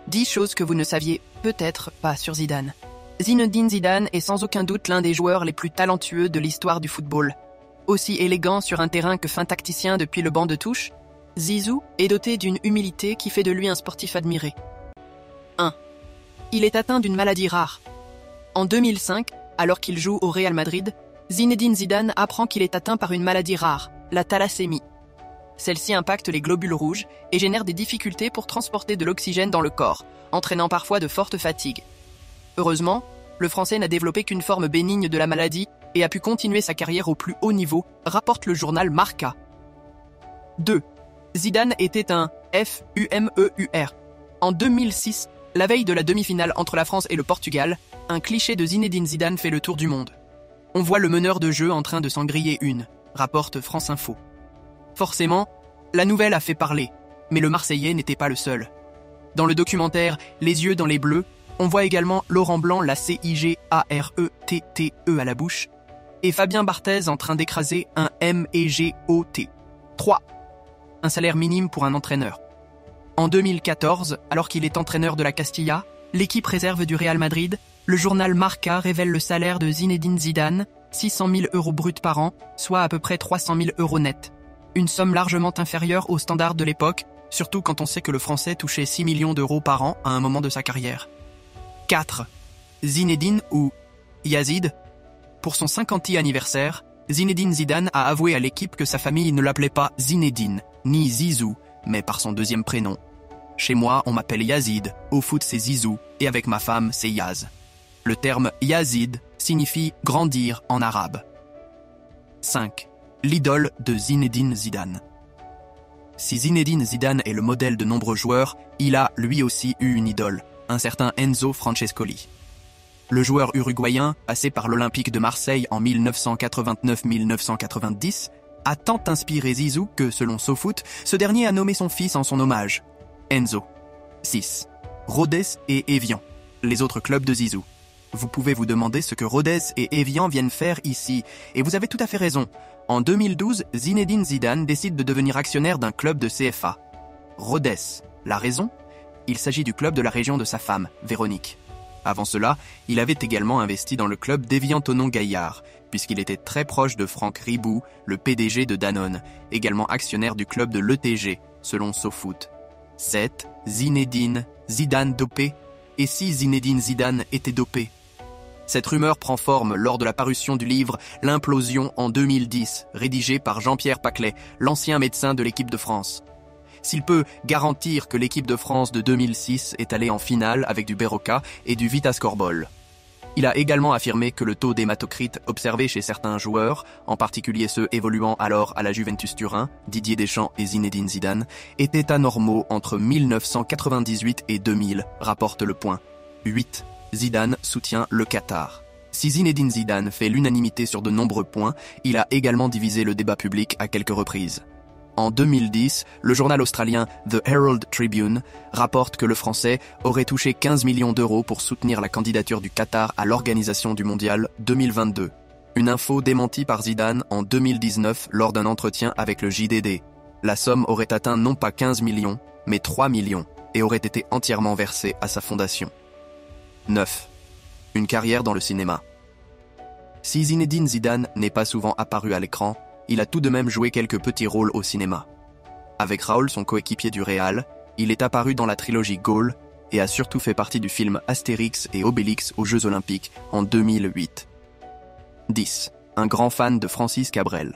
10 choses que vous ne saviez peut-être pas sur Zidane. Zinedine Zidane est sans aucun doute l'un des joueurs les plus talentueux de l'histoire du football. Aussi élégant sur un terrain que fin tacticien depuis le banc de touche, Zizou est doté d'une humilité qui fait de lui un sportif admiré. 1. Il est atteint d'une maladie rare. En 2005, alors qu'il joue au Real Madrid, Zinedine Zidane apprend qu'il est atteint par une maladie rare, la thalassémie. Celle-ci impacte les globules rouges et génère des difficultés pour transporter de l'oxygène dans le corps, entraînant parfois de fortes fatigues. Heureusement, le Français n'a développé qu'une forme bénigne de la maladie et a pu continuer sa carrière au plus haut niveau, rapporte le journal Marca. 2. Zidane était un FUMEUR. En 2006, la veille de la demi-finale entre la France et le Portugal, un cliché de Zinedine Zidane fait le tour du monde. On voit le meneur de jeu en train de s'en griller une, rapporte France Info. Forcément, la nouvelle a fait parler, mais le Marseillais n'était pas le seul. Dans le documentaire « Les yeux dans les bleus », on voit également Laurent Blanc la CIGARETTE à la bouche et Fabien Barthez en train d'écraser un MEGOT. 3. Un salaire minime pour un entraîneur. En 2014, alors qu'il est entraîneur de la Castilla, l'équipe réserve du Real Madrid, le journal Marca révèle le salaire de Zinedine Zidane, 600 000 € bruts par an, soit à peu près 300 000 € net. Une somme largement inférieure aux standards de l'époque, surtout quand on sait que le Français touchait 6 millions d'euros par an à un moment de sa carrière. 4. Zinedine ou Yazid. Pour son 50e anniversaire, Zinedine Zidane a avoué à l'équipe que sa famille ne l'appelait pas Zinedine, ni Zizou, mais par son deuxième prénom. Chez moi, on m'appelle Yazid, au foot c'est Zizou, et avec ma femme c'est Yaz. Le terme Yazid signifie grandir en arabe. 5. L'idole de Zinedine Zidane. Si Zinedine Zidane est le modèle de nombreux joueurs, il a lui aussi eu une idole, un certain Enzo Francescoli. Le joueur uruguayen, passé par l'Olympique de Marseille en 1989-1990, a tant inspiré Zizou que, selon SoFoot, ce dernier a nommé son fils en son hommage. Enzo. 6. Rodez et Évian, les autres clubs de Zizou. Vous pouvez vous demander ce que Rodez et Évian viennent faire ici, et vous avez tout à fait raison. En 2012, Zinedine Zidane décide de devenir actionnaire d'un club de CFA. Rodez. La raison ? Il s'agit du club de la région de sa femme, Véronique. Avant cela, il avait également investi dans le club d'Évian-Thonon-Gaillard, puisqu'il était très proche de Franck Ribou, le PDG de Danone, également actionnaire du club de l'ETG, selon SoFoot. 7. Zinedine Zidane dopé. Et si Zinedine Zidane était dopé ? Cette rumeur prend forme lors de la parution du livre « L'implosion » en 2010, rédigé par Jean-Pierre Paclet, l'ancien médecin de l'équipe de France. S'il peut garantir que l'équipe de France de 2006 est allée en finale avec du Berocca et du Vitascorbol. Il a également affirmé que le taux d'hématocrite observé chez certains joueurs, en particulier ceux évoluant alors à la Juventus Turin, Didier Deschamps et Zinedine Zidane, étaient anormaux entre 1998 et 2000, rapporte Le Point. 8. Zidane soutient le Qatar. Si Zinedine Zidane fait l'unanimité sur de nombreux points, il a également divisé le débat public à quelques reprises. En 2010, le journal australien The Herald Tribune rapporte que le Français aurait touché 15 millions d'euros pour soutenir la candidature du Qatar à l'organisation du Mondial 2022. Une info démentie par Zidane en 2019 lors d'un entretien avec le JDD. La somme aurait atteint non pas 15 millions, mais 3 millions et aurait été entièrement versée à sa fondation. 9. Une carrière dans le cinéma. Si Zinedine Zidane n'est pas souvent apparu à l'écran, il a tout de même joué quelques petits rôles au cinéma. Avec Raoul, son coéquipier du Real, il est apparu dans la trilogie Gaulle et a surtout fait partie du film Astérix et Obélix aux Jeux Olympiques en 2008. 10. Un grand fan de Francis Cabrel.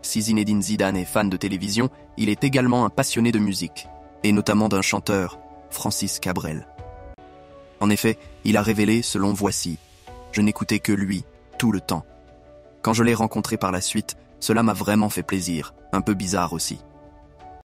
Si Zinedine Zidane est fan de télévision, il est également un passionné de musique, et notamment d'un chanteur, Francis Cabrel. En effet, il a révélé, selon Voici, « Je n'écoutais que lui, tout le temps. Quand je l'ai rencontré par la suite, cela m'a vraiment fait plaisir, un peu bizarre aussi.